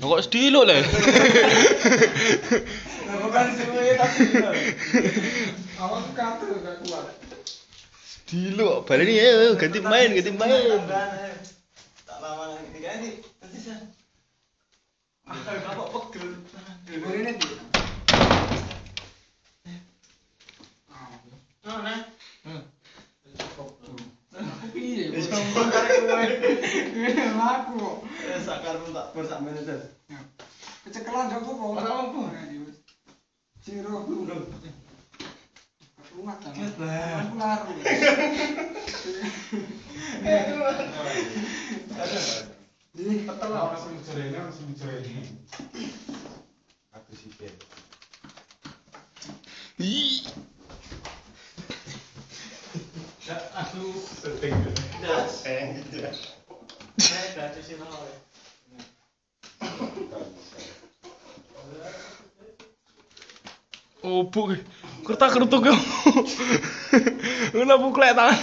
Kok sediluk lah. Bukan suwe tapi awak kata gak kuat. Sediluk, baleni ayo ganti main. Tak lama lagi diganti. Tersisa. Bapak pegel. Ini dia. Nah. Aku piye? Sombong kare kowe. Aku. Sakarmu tak bersak manajer. Kecekelan gak apa-apa. Ora apa-apa. Ciro belum. Rumah kan. Lah. Aku laru. Jadi Betul lah, masih mencerainya. Aku sih deh. Ih, Aku setting. Das. Saya dah cuci nol. obuk. Kerta-kertuk yo. Ngena buklek tangan.